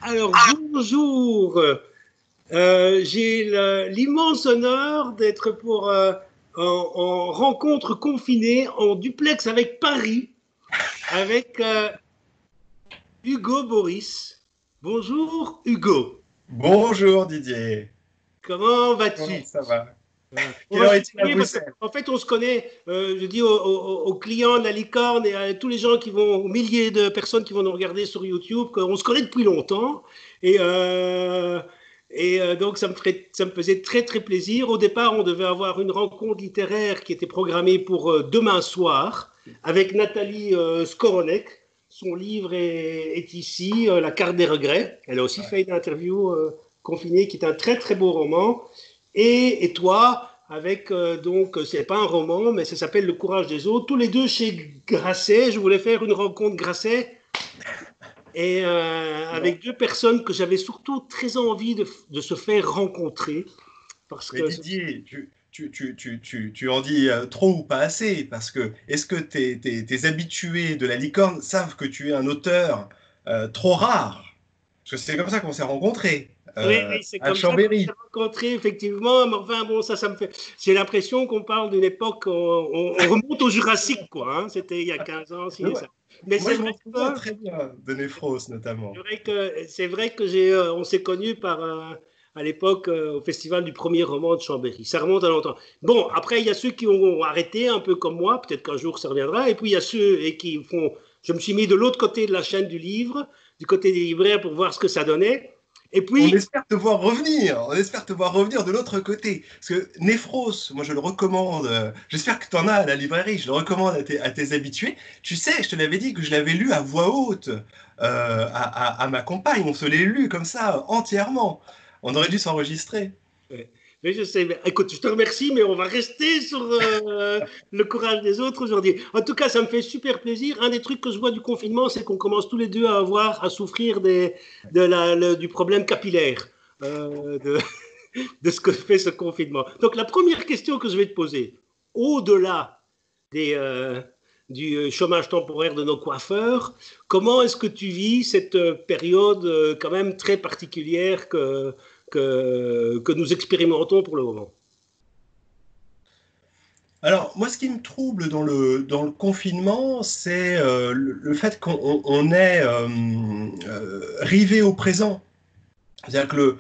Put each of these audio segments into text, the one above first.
Alors, bonjour. J'ai l'immense honneur d'être en rencontre confinée en duplex avec Paris, avec Hugo Boris. Bonjour Hugo. Bonjour Didier, Comment comment vas-tu? ça va? On Quelle va heure se est-il à tutoyer parce Bruxelles? qu'en fait, on se connaît. Je dis aux clients de la licorne et à tous les gens qui vont, aux milliers de personnes qui vont nous regarder sur YouTube, qu'on se connaît depuis longtemps. Et, euh, donc, ça me faisait très, très plaisir. Au départ, on devait avoir une rencontre littéraire qui était programmée pour demain soir avec Nathalie Skoronek. Son livre est ici, La carte des regrets. Elle a aussi Ouais. fait une interview confinée qui est un très, très beau roman. Et toi, avec donc, c'est pas un roman, mais ça s'appelle Le courage des autres. Tous les deux chez Grasset. Je voulais faire une rencontre Grasset et Bon, avec deux personnes que j'avais surtout très envie de se faire rencontrer parce mais que Didier, tu en dis trop ou pas assez, parce que est-ce que tes habitués de la licorne savent que tu es un auteur trop rare? Parce que c'est comme ça qu'on s'est rencontrés, oui, oui, c'est à comme ça qu'on s'est Chambéry. rencontrés, effectivement. Mais enfin, bon, ça me fait. J'ai l'impression qu'on parle d'une époque. On remonte au Jurassique, quoi. Hein. C'était il y a 15 ans, si et Ouais. ça. Mais Moi, c'est je vrai m'en souviens que très bien de Néphros, notamment. C'est vrai que on s'est connus à l'époque au festival du premier roman de Chambéry. Ça remonte à longtemps. Bon, après il y a ceux qui ont arrêté un peu comme moi, peut-être qu'un jour ça reviendra. Et puis il y a ceux qui font. Je me suis mis de l'autre côté de la chaîne du livre, du côté des libraires pour voir ce que ça donnait. Et On puis espère te voir revenir, on espère te voir revenir de l'autre côté. Parce que Néphros, moi je le recommande, j'espère que tu en as à la librairie, je le recommande à tes habitués. Tu sais, je te l'avais dit que je l'avais lu à voix haute à ma compagne, on se l'est lu comme ça, entièrement. On aurait dû s'enregistrer. Ouais. Oui, je sais. Mais, écoute, je te remercie, mais on va rester sur le courage des autres aujourd'hui. En tout cas, ça me fait super plaisir. Un des trucs que je vois du confinement, c'est qu'on commence tous les deux à souffrir du problème capillaire, de, de ce que fait ce confinement. Donc, la première question que je vais te poser, au-delà des, du chômage temporaire de nos coiffeurs, comment est-ce que tu vis cette période quand même très particulière que nous expérimentons pour le moment? Alors, moi, ce qui me trouble dans le confinement, c'est le fait qu'on est rivé au présent. C'est-à-dire que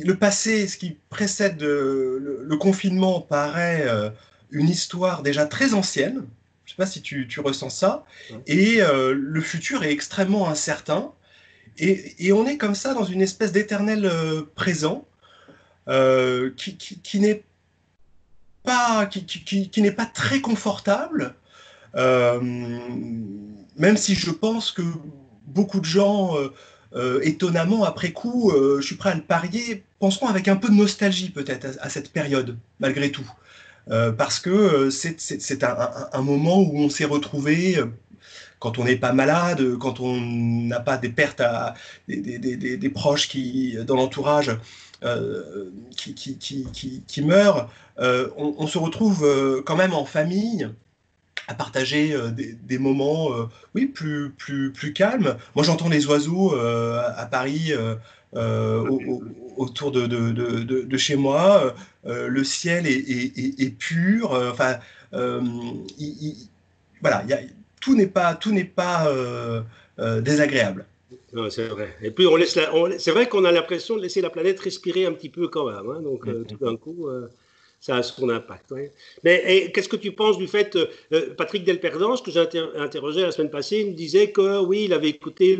le passé, ce qui précède le confinement, paraît une histoire déjà très ancienne. Je ne sais pas si tu ressens ça. Et le futur est extrêmement incertain. Et on est comme ça dans une espèce d'éternel présent qui n'est pas, qui n'est pas très confortable. Euh, Même si je pense que beaucoup de gens, étonnamment, après coup, je suis prêt à le parier, penseront avec un peu de nostalgie peut-être à cette période, malgré tout. Parce que c'est un moment où on s'est retrouvé, quand on n'est pas malade, quand on n'a pas des pertes des proches dans l'entourage qui meurent, on se retrouve quand même en famille à partager des moments oui, plus calmes. Moi, j'entends les oiseaux à Paris autour de chez moi. Le ciel est pur. Enfin, euh, il- il- voilà, tout n'est pas désagréable. Non, c'est vrai. Et puis, c'est vrai qu'on a l'impression de laisser la planète respirer un petit peu quand même. Hein. Donc, tout d'un coup, ça a son impact. Ouais. Mais qu'est-ce que tu penses du fait, Patrick Delperdange, que j'ai interrogé la semaine passée, il me disait que oui, il avait écouté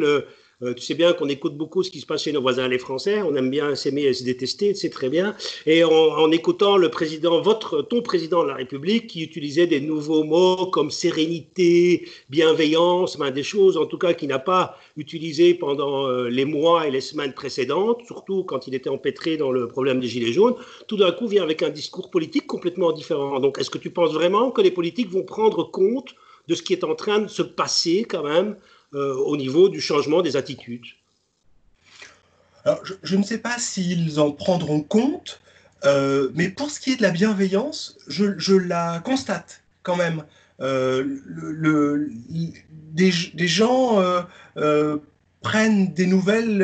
tu sais bien qu'on écoute beaucoup ce qui se passe chez nos voisins les Français. On aime bien s'aimer et se détester, c'est très bien. Et en écoutant le président, ton président de la République, qui utilisait des nouveaux mots comme sérénité, bienveillance, ben, des choses en tout cas qu'il n'a pas utilisées pendant les mois et les semaines précédentes, surtout quand il était empêtré dans le problème des Gilets jaunes, tout d'un coup vient avec un discours politique complètement différent. Donc est-ce que tu penses vraiment que les politiques vont prendre compte de ce qui est en train de se passer quand même au niveau du changement des attitudes? Alors, je ne sais pas s'ils en prendront compte, mais pour ce qui est de la bienveillance, je la constate quand même. Euh, le, le- des gens prennent des nouvelles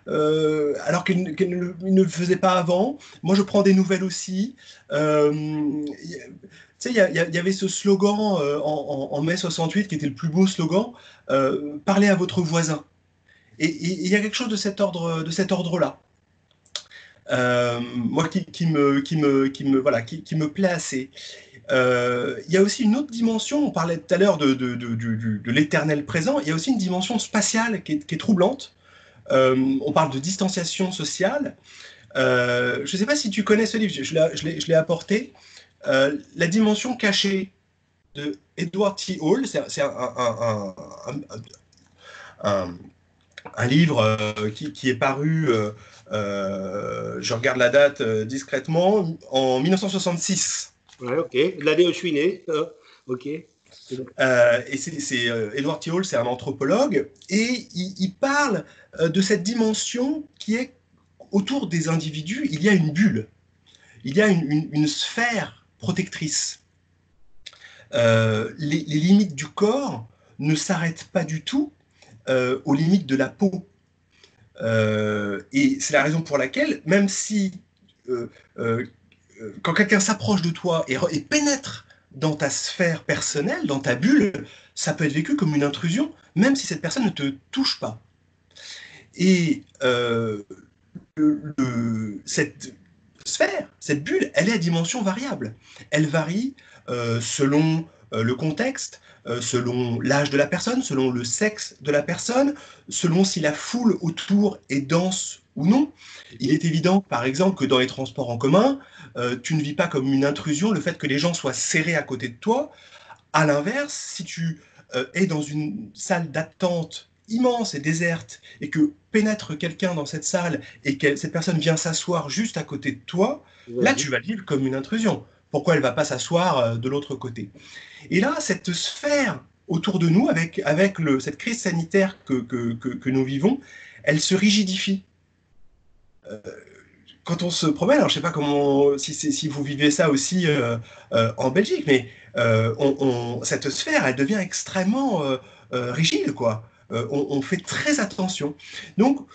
alors qu'ils ne le faisaient pas avant. Moi, je prends des nouvelles aussi. Tu sais, il y avait ce slogan en mai 68 qui était le plus beau slogan, parlez à votre voisin. Et il y a quelque chose de cet ordre-là. Moi, qui me plaît assez. Il y a aussi une autre dimension, on parlait tout à l'heure de l'éternel présent, il y a aussi une dimension spatiale qui est troublante. On parle de distanciation sociale. Je ne sais pas si tu connais ce livre, je l'ai apporté. La dimension cachée de Edward T. Hall, c'est un livre qui est paru, je regarde la date discrètement, en 1966. Ouais, ok. L'année où je suis né. Ok. Et Edward T. Hall, c'est un anthropologue, et il parle de cette dimension qui est autour des individus, il y a une bulle, il y a une sphère protectrice. Les limites du corps ne s'arrêtent pas du tout aux limites de la peau. Et c'est la raison pour laquelle, même si quand quelqu'un s'approche de toi et pénètre dans ta sphère personnelle, dans ta bulle, ça peut être vécu comme une intrusion, même si cette personne ne te touche pas. Et cette sphère, cette bulle, elle est à dimension variable. Elle varie selon le contexte, selon l'âge de la personne, selon le sexe de la personne, selon si la foule autour est dense ou non. Il est évident, par exemple, que dans les transports en commun, tu ne vis pas comme une intrusion le fait que les gens soient serrés à côté de toi. À l'inverse, si tu es dans une salle d'attente immense et déserte et que pénètre quelqu'un dans cette salle et que cette personne vient s'asseoir juste à côté de toi, là, tu vas le vivre comme une intrusion. Pourquoi elle ne va pas s'asseoir de l'autre côté? Et là, cette sphère autour de nous, avec cette crise sanitaire que nous vivons, elle se rigidifie. Quand on se promène, alors je ne sais pas si vous vivez ça aussi en Belgique, mais cette sphère, elle devient extrêmement rigide, quoi. On fait très attention. Donc,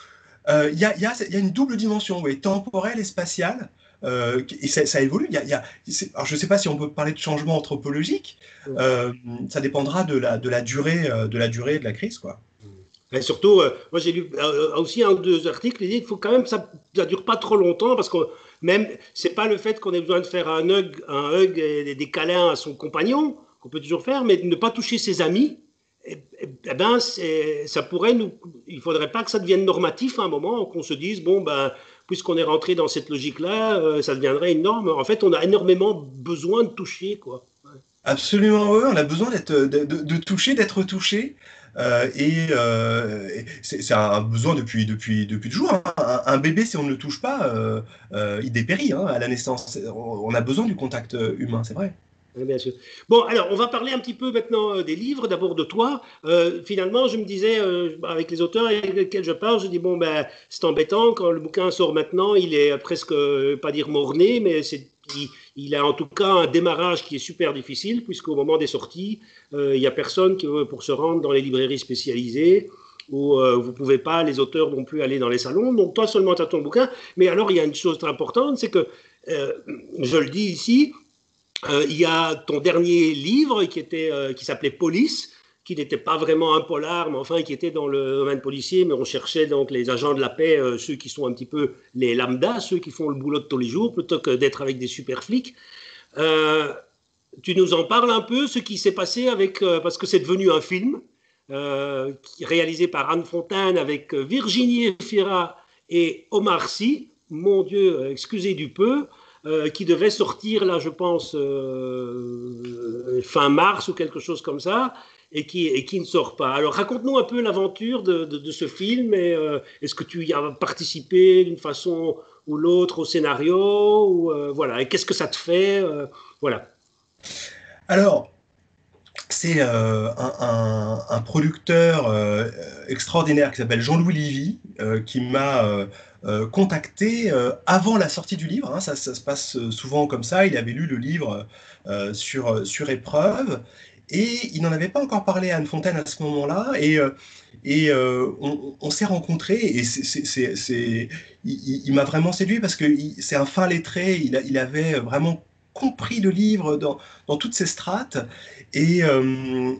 il y a une double dimension, oui, temporelle et spatiale, et ça évolue. Alors, je ne sais pas si on peut parler de changement anthropologique. Ça dépendra de la durée de la crise, quoi. Et surtout, moi j'ai lu aussi un ou deux articles, il faut quand même ça dure pas trop longtemps parce que même c'est pas le fait qu'on ait besoin de faire un hug et des câlins à son compagnon qu'on peut toujours faire, mais de ne pas toucher ses amis. Eh ben, ça pourrait il faudrait pas que ça devienne normatif à un moment, qu'on se dise bon ben puisqu'on est rentré dans cette logique-là, ça deviendrait une norme. En fait, on a énormément besoin de toucher, quoi. Ouais. Absolument, oui, on a besoin de toucher, d'être touché. C'est un besoin depuis toujours. Hein. Un bébé, si on ne le touche pas, il dépérit à la naissance. On a besoin du contact humain, c'est vrai. Oui, bien sûr. Bon, alors, on va parler un petit peu maintenant des livres, d'abord de toi. Finalement, je me disais, avec les auteurs avec lesquels je parle, je dis, bon, ben, c'est embêtant, quand le bouquin sort maintenant, il est presque, pas dire mort-né, mais il a en tout cas un démarrage qui est super difficile, puisqu'au moment des sorties, il n'y a personne pour se rendre dans les librairies spécialisées, où vous ne pouvez pas, les auteurs non plus aller dans les salons. Donc, toi seulement, tu as ton bouquin. Mais alors, il y a une chose très importante, c'est que, je le dis ici, il y a ton dernier livre qui s'appelait Police, qui n'était pas vraiment un polar, mais enfin qui était dans le domaine policier, mais on cherchait donc les agents de la paix, ceux qui sont un petit peu les lambdas, ceux qui font le boulot de tous les jours, plutôt que d'être avec des super flics. Tu nous en parles un peu, ce qui s'est passé parce que c'est devenu un film, réalisé par Anne Fontaine avec Virginie Efira et Omar Sy, mon Dieu, excusez du peu, qui devait sortir là, je pense, fin mars ou quelque chose comme ça, et qui ne sort pas. Alors raconte-nous un peu l'aventure de ce film, et est-ce que tu y as participé d'une façon ou l'autre au scénario, voilà, et qu'est-ce que ça te fait, voilà. Alors, c'est un producteur extraordinaire qui s'appelle Jean-Louis Livy, qui m'a contacté avant la sortie du livre. Ça se passe souvent comme ça. Il avait lu le livre sur épreuve et il n'en avait pas encore parlé à Anne Fontaine à ce moment-là. Et et on s'est rencontrés et il m'a vraiment séduit parce que c'est un fin lettré, il avait vraiment compris le livre dans toutes ses strates et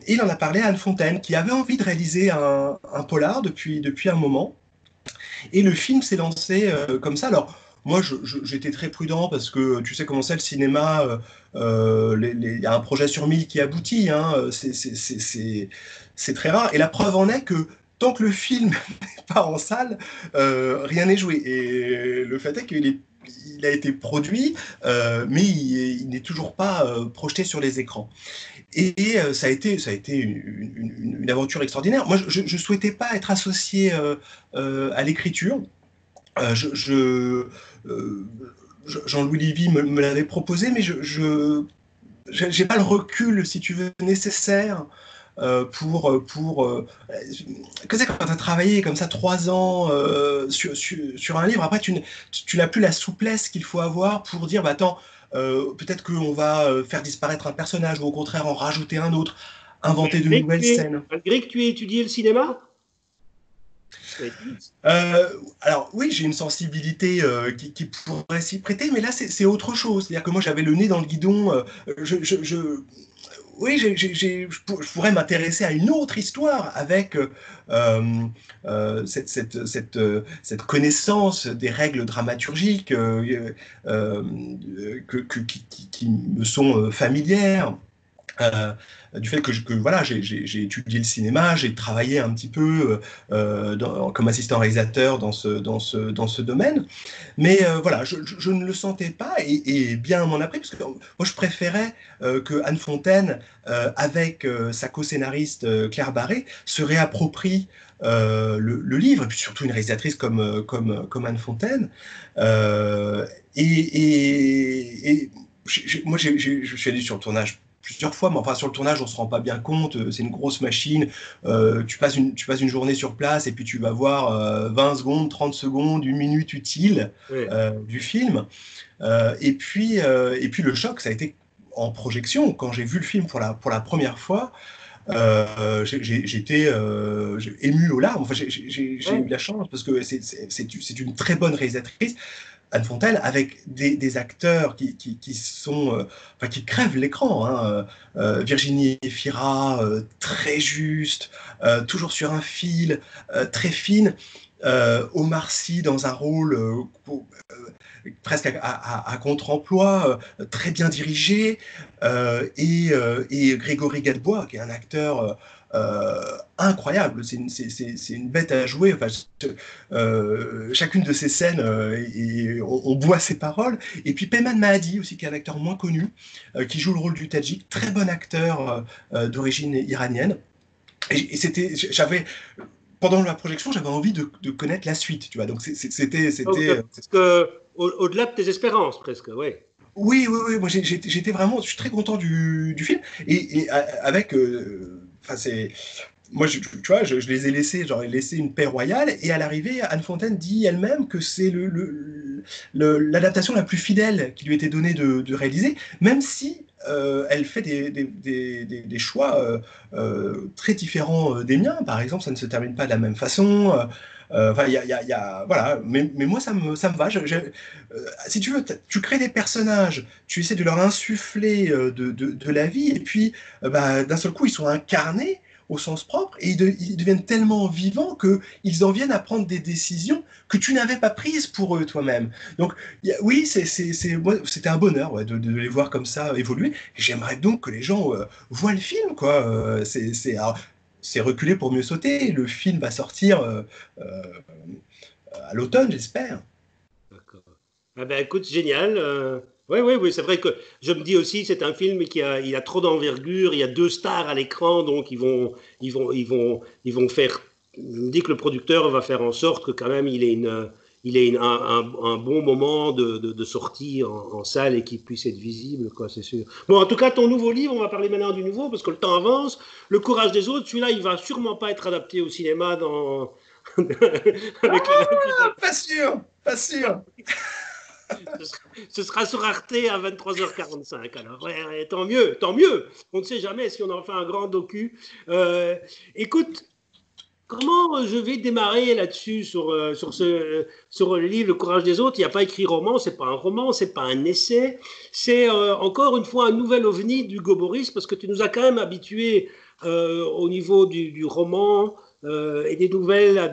il en a parlé à Anne Fontaine qui avait envie de réaliser un polar depuis un moment et le film s'est lancé comme ça. Alors, moi, j'étais très prudent parce que tu sais comment c'est le cinéma. Il y a un projet sur 1000 qui aboutit. Hein, c'est très rare. Et la preuve en est que tant que le film n'est pas en salle, rien n'est joué. Et le fait est il a été produit, mais il n'est toujours pas projeté sur les écrans. Et ça a été une aventure extraordinaire. Moi, je ne souhaitais pas être associé à l'écriture. Euh, je, je, euh, Jean-Louis Lévy me l'avait proposé, mais je n'ai pas le recul, si tu veux, nécessaire que c'est quand tu as travaillé comme ça 3 ans sur un livre, après tu n'as plus la souplesse qu'il faut avoir pour dire, bah attends, peut-être qu'on va faire disparaître un personnage ou au contraire en rajouter un autre, inventer de nouvelles scènes. Malgré que tu aies étudié le cinéma. Alors oui, j'ai une sensibilité qui pourrait s'y prêter, mais là c'est autre chose. C'est-à-dire que moi j'avais le nez dans le guidon. Oui, je pourrais m'intéresser à une autre histoire avec cette connaissance des règles dramaturgiques qui me sont familières. Euh, du fait que voilà, j'ai étudié le cinéma, j'ai travaillé un petit peu comme assistant réalisateur dans ce domaine, mais voilà, je ne le sentais pas et bien m'en a pris, parce que moi je préférais que Anne Fontaine, avec sa co-scénariste Claire Barré, se réapproprie le livre, et puis surtout une réalisatrice comme Anne Fontaine. Euh, Moi je suis allé sur le tournage plusieurs fois, mais enfin sur le tournage on se rend pas bien compte, c'est une grosse machine, tu passes une journée sur place et puis tu vas voir 20 secondes, 30 secondes, une minute utile Ouais. du film, et puis le choc ça a été en projection, quand j'ai vu le film pour la première fois, j'étais ému aux larmes, enfin, j'ai eu Ouais. la chance parce que c'est une très bonne réalisatrice, Anne Fontaine, avec des acteurs qui sont, enfin, qui crèvent l'écran. Hein. Virginie Efira, très juste, toujours sur un fil, très fine. Omar Sy dans un rôle presque à contre-emploi, très bien dirigé, et Grégory Gadebois, qui est un acteur incroyable, c'est une bête à jouer. Enfin, chacune de ces scènes, on boit ses paroles. Et puis Peyman Mahadi aussi, qui est un acteur moins connu, qui joue le rôle du Tadjik, très bon acteur d'origine iranienne. J'avais pendant la projection, j'avais envie de connaître la suite, tu vois. Donc Donc, c'était au-delà de tes espérances, presque, oui. oui, oui, oui. Moi, j'étais vraiment, je suis très content du film et avec, enfin c'est, moi, tu vois, je les ai laissés, genre, laissé une paix royale, et à l'arrivée, Anne Fontaine dit elle-même que c'est l'adaptation la plus fidèle qui lui était donnée de réaliser, même si elle fait des choix très différents des miens. Par exemple, ça ne se termine pas de la même façon. Enfin, voilà. Mais moi, ça me va. Si tu veux, tu crées des personnages, tu essaies de leur insuffler de la vie, et puis bah, d'un seul coup, ils sont incarnés au sens propre, et ils deviennent tellement vivants qu'ils en viennent à prendre des décisions que tu n'avais pas prises pour eux toi-même. Donc oui, c'était un bonheur, ouais, de les voir comme ça évoluer. J'aimerais donc que les gens voient le film, quoi. Alors, c'est reculer pour mieux sauter. Le film va sortir à l'automne, j'espère. D'accord. Ah ben, écoute, génial. Oui, oui, oui, c'est vrai que je me dis aussi, c'est un film il a trop d'envergure, il y a deux stars à l'écran, donc ils vont faire. Je me dis que le producteur va faire en sorte que quand même il ait un bon moment de sortie en salle et qu'il puisse être visible, quoi, c'est sûr. Bon, en tout cas, ton nouveau livre, on va parler maintenant du nouveau, parce que le temps avance. Le courage des autres, celui-là, il va sûrement pas être adapté au cinéma avec Ah, pas sûr, pas sûr. ce sera sur Arte à 23h45. Alors, ouais, ouais, tant mieux, tant mieux. On ne sait jamais si on en fait un grand docu. Écoute, comment je vais démarrer là-dessus sur le livre Le courage des autres? Il n'y a pas écrit roman, c'est pas un roman, c'est pas un essai, c'est encore une fois un nouvel ovni d'Hugo Boris parce que tu nous as quand même habitués au niveau du roman et des nouvelles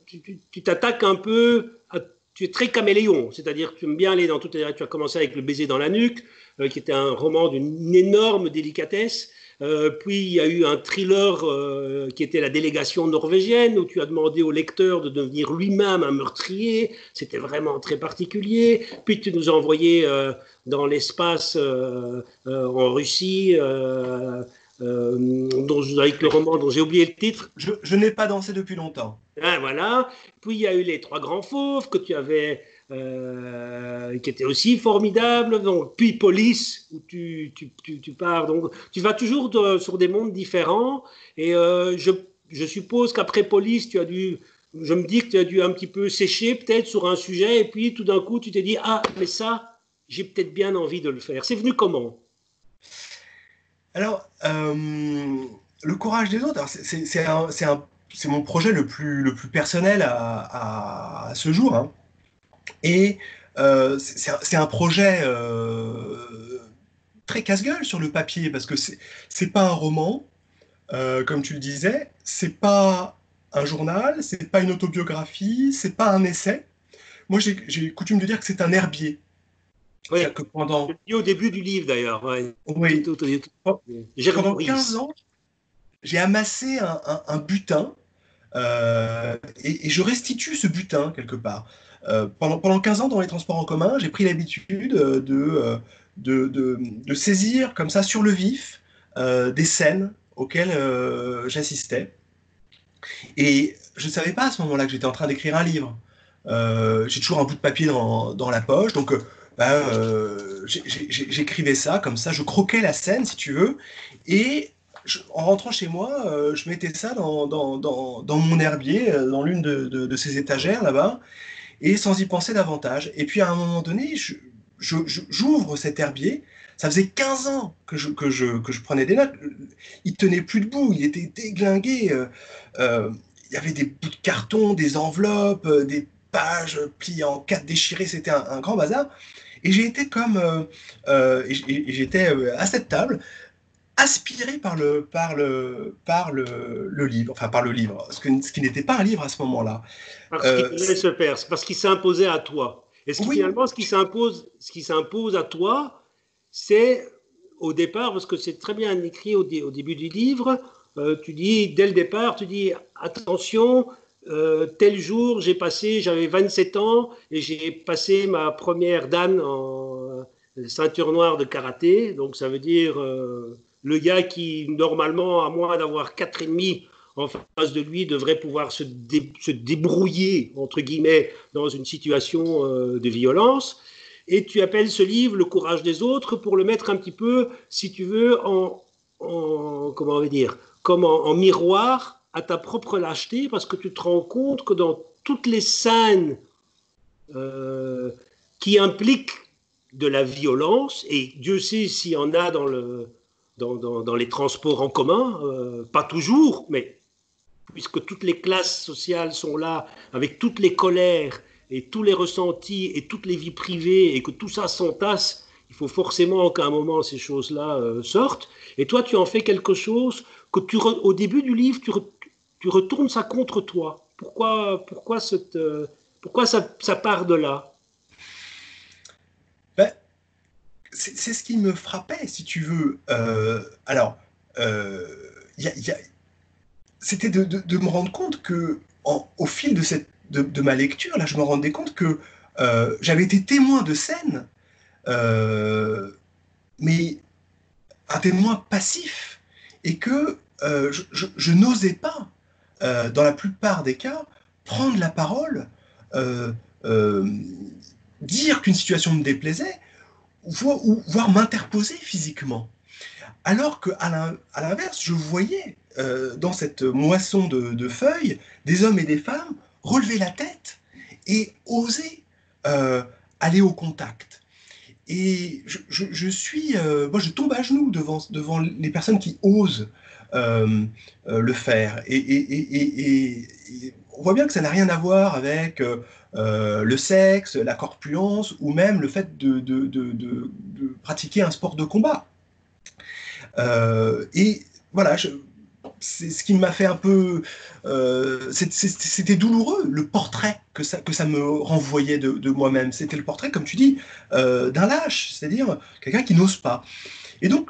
tu t'attaques un peu tu es très caméléon, c'est-à-dire que tu aimes bien aller dans toutes les... Tu as commencé avec Le baiser dans la nuque, qui était un roman d'une énorme délicatesse. Puis il y a eu un thriller qui était La délégation norvégienne, où tu as demandé au lecteur de devenir lui-même un meurtrier. C'était vraiment très particulier. Puis tu nous as envoyé dans l'espace en Russie, avec le roman dont j'ai oublié le titre. Je n'ai pas dansé depuis longtemps. Ah, voilà. Puis il y a eu Les Trois Grands Fauves que tu avais, qui était aussi formidable. Donc, puis Police, où tu pars. Donc, tu vas toujours sur des mondes différents. Et je suppose qu'après Police, je me dis que tu as dû un petit peu sécher peut-être sur un sujet. Et puis tout d'un coup, tu t'es dit, ah, mais ça, j'ai peut-être bien envie de le faire. C'est venu comment? Alors, le courage des autres, c'est mon projet le plus personnel à ce jour. Hein. Et c'est un projet très casse-gueule sur le papier, parce que c'est pas un roman, comme tu le disais, c'est pas un journal, c'est pas une autobiographie, c'est pas un essai. Moi, j'ai coutume de dire que c'est un herbier. Oui, C'est-à-dire que je le dis au début du livre d'ailleurs. Ouais. Oui, pendant Boris. 15 ans, j'ai amassé un butin et je restitue ce butin quelque part. Pendant 15 ans, dans les transports en commun, j'ai pris l'habitude de saisir comme ça sur le vif des scènes auxquelles j'assistais. Et je ne savais pas à ce moment-là que j'étais en train d'écrire un livre. J'ai toujours un bout de papier dans la poche, donc j'écrivais ça comme ça, je croquais la scène si tu veux, et en rentrant chez moi, je mettais ça dans mon herbier, dans l'une de ces étagères là-bas, et sans y penser davantage. Et puis à un moment donné, j'ouvre cet herbier. Ça faisait 15 ans que je prenais des notes. Il tenait plus debout, il était déglingué. Il y avait des bouts de carton, des enveloppes, des pages pliées en quatre, déchirées. C'était un grand bazar. Et j'ai été j'étais à cette table, aspiré par le livre, enfin par le livre, ce qui n'était pas un livre à ce moment-là. Parce qu'il te laisse faire, c'est parce qu'il s'imposait à toi. Et Oui, finalement, ce qui s'impose à toi, c'est au départ, parce que c'est très bien écrit au début du livre, tu dis, dès le départ, tu dis, attention, tel jour, j'avais 27 ans et j'ai passé ma première dan en ceinture noire de karaté. Donc ça veut dire le gars qui, normalement, à moins d'avoir 4,5 en face de lui, devrait pouvoir se débrouiller, entre guillemets, dans une situation de violence. Et tu appelles ce livre Le courage des autres pour le mettre un petit peu, si tu veux, comment on va dire, comme en miroir à ta propre lâcheté, parce que tu te rends compte que dans toutes les scènes qui impliquent de la violence, et Dieu sait s'il y en a dans les transports en commun, pas toujours, mais puisque toutes les classes sociales sont là, avec toutes les colères et tous les ressentis et toutes les vies privées, et que tout ça s'entasse, il faut forcément qu'à un moment ces choses-là sortent. Et toi, tu en fais quelque chose que au début du livre, tu retournes ça contre toi. Pourquoi ça part de là? ben, c'est ce qui me frappait, si tu veux. Alors, c'était de me rendre compte que, au fil de ma lecture, là, je me rendais compte que j'avais été témoin de scènes, mais un témoin passif, et que je n'osais pas, dans la plupart des cas, prendre la parole, euh, euh, dire qu'une situation me déplaisait, voire m'interposer physiquement. Alors qu'à l'inverse, je voyais dans cette moisson de feuilles des hommes et des femmes relever la tête et oser aller au contact. Et moi, je tombe à genoux devant les personnes qui osent le faire. Et on voit bien que ça n'a rien à voir avec le sexe, la corpulence, ou même le fait de pratiquer un sport de combat. Et voilà, c'est ce qui m'a fait un peu... c'était douloureux, le portrait que ça me renvoyait de moi-même. C'était le portrait, comme tu dis, d'un lâche, c'est-à-dire quelqu'un qui n'ose pas. Et donc,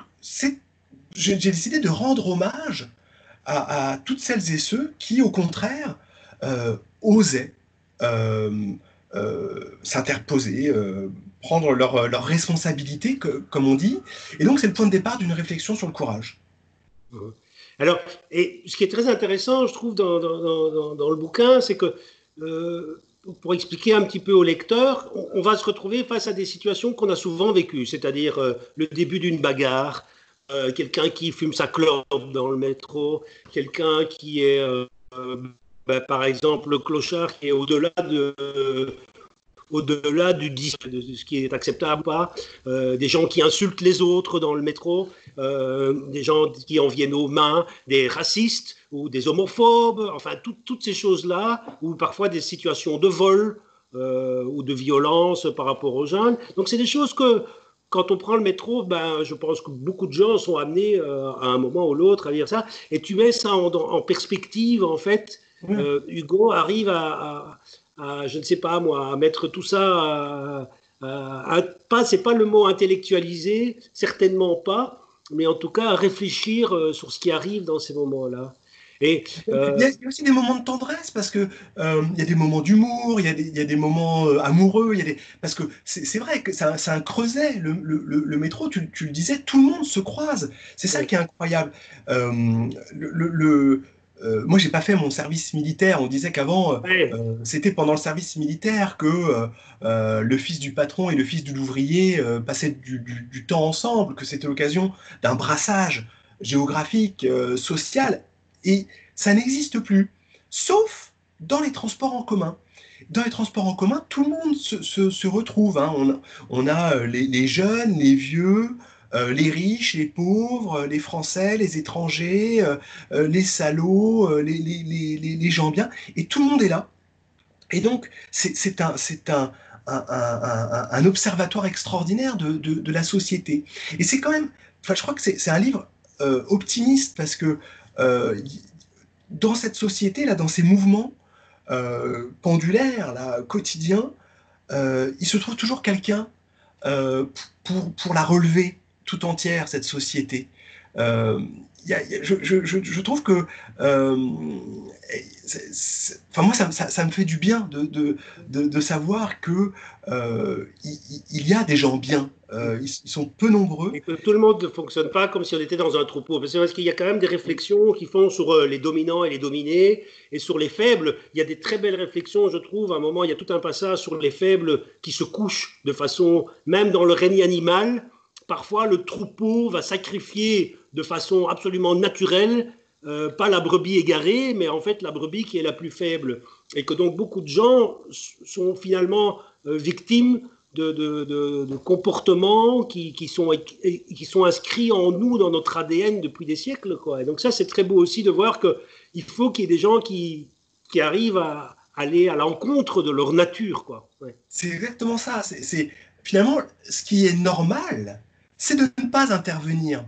j'ai décidé de rendre hommage à toutes celles et ceux qui, au contraire, osaient s'interposer, prendre leur responsabilité, comme on dit. Et donc, c'est le point de départ d'une réflexion sur le courage. Alors, et ce qui est très intéressant, je trouve, dans le bouquin, c'est que, pour expliquer un petit peu au lecteur, on va se retrouver face à des situations qu'on a souvent vécues, c'est-à-dire le début d'une bagarre, quelqu'un qui fume sa clope dans le métro, quelqu'un qui est, par exemple, le clochard qui est au-delà de ce qui est acceptable ou pas, des gens qui insultent les autres dans le métro, des gens qui en viennent aux mains, des racistes ou des homophobes, enfin toutes ces choses-là, ou parfois des situations de vol ou de violence par rapport aux jeunes. Donc c'est des choses que, quand on prend le métro, ben, je pense que beaucoup de gens sont amenés à un moment ou l'autre à dire ça, et tu mets ça en perspective, en fait. Hugo arrive je ne sais pas moi, à mettre tout ça, c'est pas le mot intellectualiser, certainement pas, mais en tout cas à réfléchir sur ce qui arrive dans ces moments-là. Et, il y a aussi des moments de tendresse, parce que il y a des moments d'humour, il y a des moments amoureux, parce que c'est vrai que c'est un creuset, le métro, tu le disais, tout le monde se croise. C'est ça qui est incroyable. Moi, j'ai pas fait mon service militaire. On disait qu'avant, c'était pendant le service militaire que le fils du patron et le fils de l'ouvrier passaient du temps ensemble, que c'était l'occasion d'un brassage géographique, social. Et ça n'existe plus, sauf dans les transports en commun. Dans les transports en commun, tout le monde se retrouve. Hein. On a les jeunes, les vieux, les riches, les pauvres, les Français, les étrangers, les salauds, les gens bien, et tout le monde est là. Et donc, c'est un observatoire extraordinaire de la société. Et c'est quand même, enfin, je crois que c'est un livre optimiste, parce que dans cette société, là, dans ces mouvements pendulaires, là, quotidiens, il se trouve toujours quelqu'un pour la relever tout entière, cette société. Je trouve que enfin moi ça me fait du bien de savoir que il y a des gens bien, ils sont peu nombreux. Et que tout le monde ne fonctionne pas comme si on était dans un troupeau. Parce qu'il y a quand même des réflexions qui font sur les dominants et les dominés, et sur les faibles. Il y a des très belles réflexions, je trouve. À un moment, il y a tout un passage sur les faibles qui se couchent de façon, même dans le règne animal, parfois le troupeau va sacrifier de façon absolument naturelle, pas la brebis égarée, mais en fait la brebis qui est la plus faible. Et que donc beaucoup de gens sont finalement victimes de comportements qui sont inscrits en nous, dans notre ADN depuis des siècles, quoi. Et donc ça, c'est très beau aussi de voir qu'il faut qu'il y ait des gens qui arrivent à aller à l'encontre de leur nature, quoi. Ouais. C'est exactement ça. Finalement, ce qui est normal, c'est de ne pas intervenir.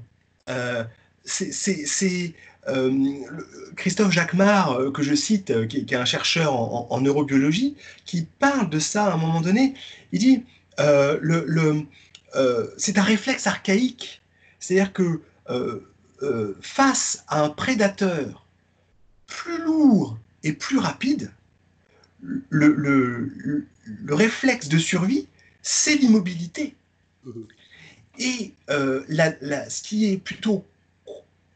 Christophe Jacquemart, que je cite, qui est un chercheur en neurobiologie, qui parle de ça à un moment donné. Il dit c'est un réflexe archaïque. C'est-à-dire que face à un prédateur plus lourd et plus rapide, le réflexe de survie, c'est l'immobilité. Et ce qui est plutôt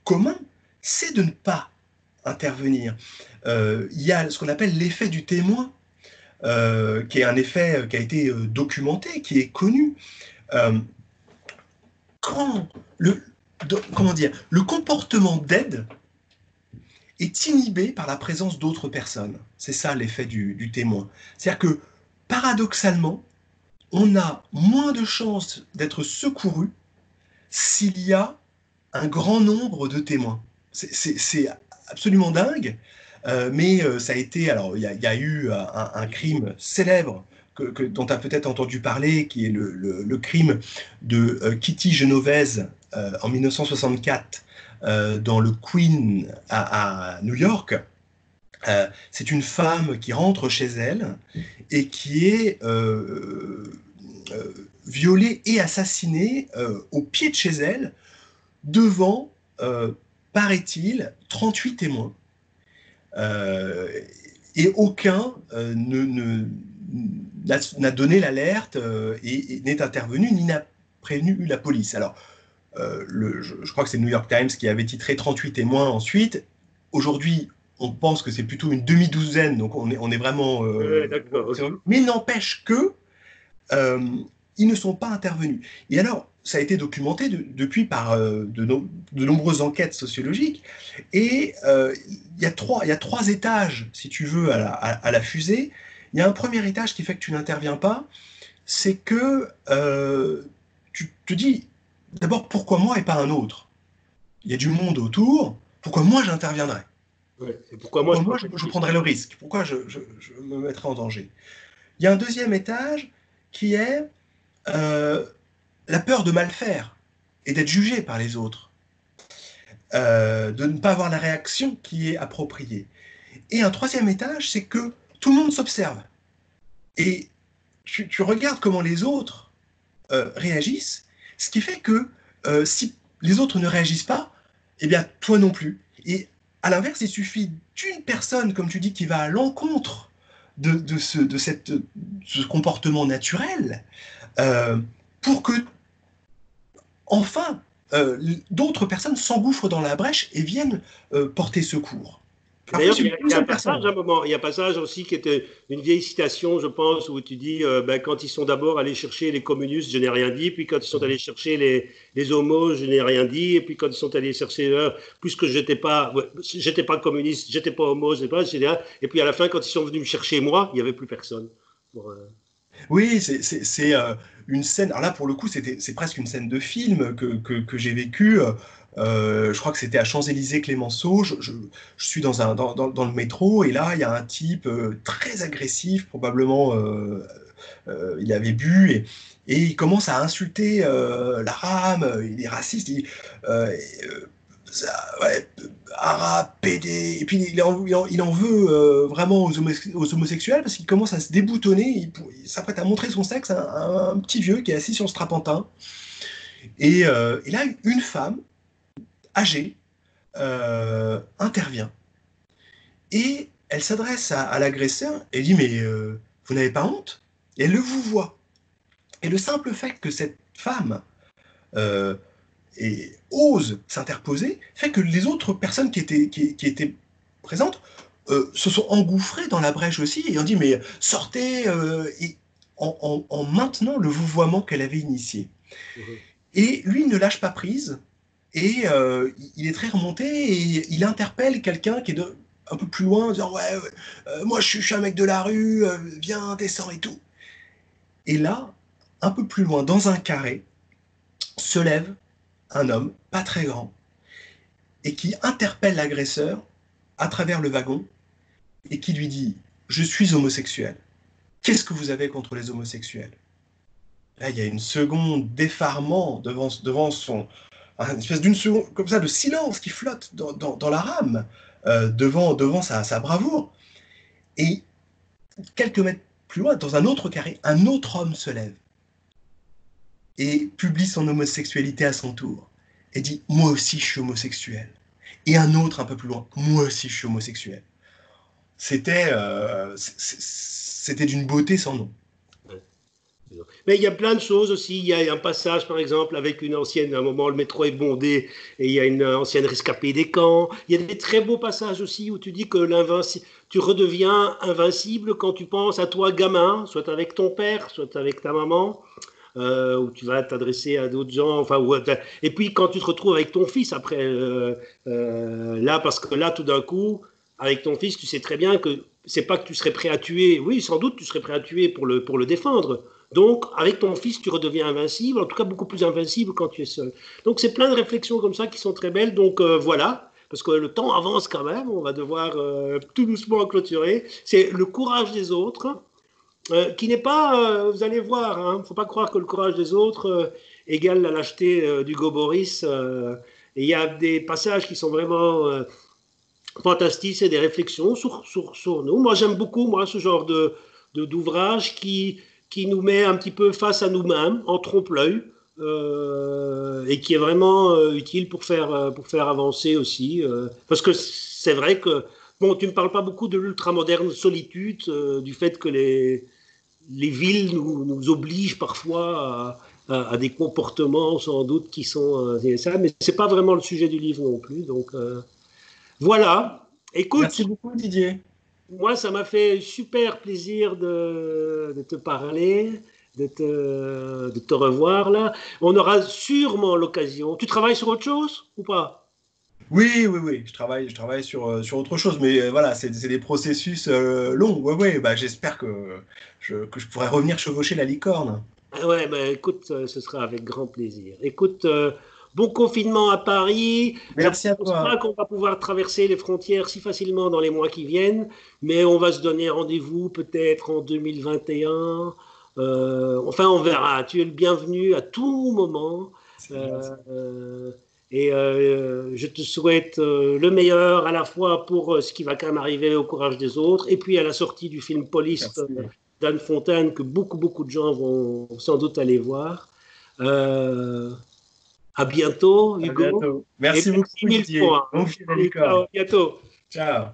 commun, c'est de ne pas intervenir. Il y a ce qu'on appelle l'effet du témoin, qui est un effet qui a été documenté, qui est connu. Quand le comportement d'aide est inhibé par la présence d'autres personnes. C'est ça l'effet du témoin. C'est-à-dire que, paradoxalement, on a moins de chances d'être secouru s'il y a un grand nombre de témoins. c'est absolument dingue. Mais ça a été, alors il y a eu un crime célèbre dont tu as peut-être entendu parler, qui est le crime de Kitty Genovese en 1964 dans le Queen à New York. C'est une femme qui rentre chez elle et qui est violée et assassinée au pied de chez elle devant, paraît-il, 38 témoins. Et aucun n'a donné l'alerte et n'est intervenu ni n'a prévenu la police. Alors, je crois que c'est le New York Times qui avait titré 38 témoins ensuite. Aujourd'hui, on pense que c'est plutôt une demi-douzaine, donc on est vraiment... d'accord. Mais n'empêche que ils ne sont pas intervenus. Et alors, ça a été documenté depuis par de nombreuses enquêtes sociologiques, et il y a trois étages, si tu veux, à la fusée. Il y a un premier étage qui fait que tu n'interviens pas, c'est que tu te dis, d'abord, pourquoi moi et pas un autre? Il y a du monde autour, pourquoi moi j'interviendrais? Ouais. Et pourquoi moi je prendrais le risque? Pourquoi je me mettrais en danger? Il y a un deuxième étage qui est la peur de mal faire et d'être jugé par les autres, de ne pas avoir la réaction qui est appropriée. Et un troisième étage, c'est que tout le monde s'observe. Et tu regardes comment les autres réagissent, ce qui fait que si les autres ne réagissent pas, eh bien, toi non plus. Et à l'inverse, il suffit d'une personne, comme tu dis, qui va à l'encontre de ce comportement naturel pour que, enfin, d'autres personnes s'engouffrent dans la brèche et viennent porter secours. D'ailleurs, il y a un passage, un moment, il y a un passage aussi qui était une vieille citation, je pense, où tu dis quand ils sont d'abord allés chercher les communistes, je n'ai rien dit, puis quand ils sont allés chercher les homos, je n'ai rien dit, et puis quand ils sont allés chercher, puisque j'étais pas communiste, j'étais pas homo, etc. Et puis à la fin, quand ils sont venus me chercher moi, il n'y avait plus personne. Oui, c'est une scène. Alors là, pour le coup, c'est presque une scène de film que j'ai vécue. Je crois que c'était à Champs-Élysées-Clémenceau. Je suis dans le métro et là, il y a un type très agressif, probablement il avait bu et il commence à insulter la rame, il est raciste, ouais, arabe, pédé, et puis il en veut vraiment aux homosexuels parce qu'il commence à se déboutonner, il s'apprête à montrer son sexe à un petit vieux qui est assis sur le strapontin. Et là, une femme âgée intervient et elle s'adresse à l'agresseur et dit mais vous n'avez pas honte? Et elle le vous voit. Et le simple fait que cette femme ose s'interposer fait que les autres personnes qui étaient présentes se sont engouffrées dans la brèche aussi et ont dit mais sortez en maintenant le vouvoiement qu'elle avait initié. Et lui ne lâche pas prise et il est très remonté et il interpelle quelqu'un qui est un peu plus loin en disant ouais, moi je suis un mec de la rue, viens, descends et tout. Et là, un peu plus loin, dans un carré, se lève un homme, pas très grand, et qui interpelle l'agresseur à travers le wagon et qui lui dit « Je suis homosexuel. Qu'est-ce que vous avez contre les homosexuels ?» Là, il y a une seconde d'effarement devant son... une espèce d'une seconde comme ça de silence qui flotte dans la rame devant sa bravoure. Et quelques mètres plus loin, dans un autre carré, un autre homme se lève et publie son homosexualité à son tour et dit « Moi aussi, je suis homosexuel. » Et un autre un peu plus loin « Moi aussi, je suis homosexuel. » C'était d'une beauté sans nom. Mais il y a plein de choses aussi. Il y a un passage, par exemple, avec une ancienne, à un moment, le métro est bondé et il y a une ancienne rescapée des camps. Il y a des très beaux passages aussi où tu dis que tu redeviens invincible quand tu penses à toi, gamin, soit avec ton père, soit avec ta maman. Où tu vas t'adresser à d'autres gens, et puis quand tu te retrouves avec ton fils après, là, parce que là, tout d'un coup, avec ton fils, tu sais très bien que c'est pas que tu serais prêt à tuer, oui, sans doute tu serais prêt à tuer pour le défendre, donc avec ton fils, tu redeviens invincible, en tout cas beaucoup plus invincible quand tu es seul. Donc c'est plein de réflexions comme ça qui sont très belles, donc voilà. parce que le temps avance quand même, on va devoir tout doucement clôturer. C'est Le courage des autres, qui n'est pas, vous allez voir, il ne faut pas croire que le courage des autres égale la lâcheté d'Hugo Boris. Et il y a des passages qui sont vraiment fantastiques, c'est des réflexions sur nous. Moi, j'aime beaucoup ce genre d'ouvrage qui nous met un petit peu face à nous-mêmes, en trompe-l'œil, et qui est vraiment utile pour faire avancer aussi. Parce que c'est vrai que, bon, tu ne me parles pas beaucoup de l'ultramoderne solitude, du fait que les villes nous obligent parfois à des comportements sans doute qui sont ça, mais c'est pas vraiment le sujet du livre non plus. Donc voilà. Écoute, merci beaucoup Didier. Moi, ça m'a fait super plaisir de te parler, de te revoir là. On aura sûrement l'occasion. Tu travailles sur autre chose ou pas? Oui, je travaille sur autre chose, mais voilà, c'est des processus longs. Ouais, bah, j'espère que je pourrai revenir chevaucher la licorne. Ah ouais, bah, écoute, ce sera avec grand plaisir. Écoute, bon confinement à Paris. Merci à Je ne pense toi. pas qu'on va pouvoir traverser les frontières si facilement dans les mois qui viennent, mais on va se donner rendez-vous peut-être en 2021. Enfin, on verra. Tu es le bienvenu à tout moment. Et je te souhaite le meilleur à la fois pour ce qui va quand même arriver au courage des autres, et puis à la sortie du film Police d'Anne Fontaine, que beaucoup de gens vont sans doute aller voir. À bientôt, Hugo. À bientôt. Et Merci merci beaucoup, mille Didier. fois. Bon film, la Et ciao, licorne. à bientôt. Ciao.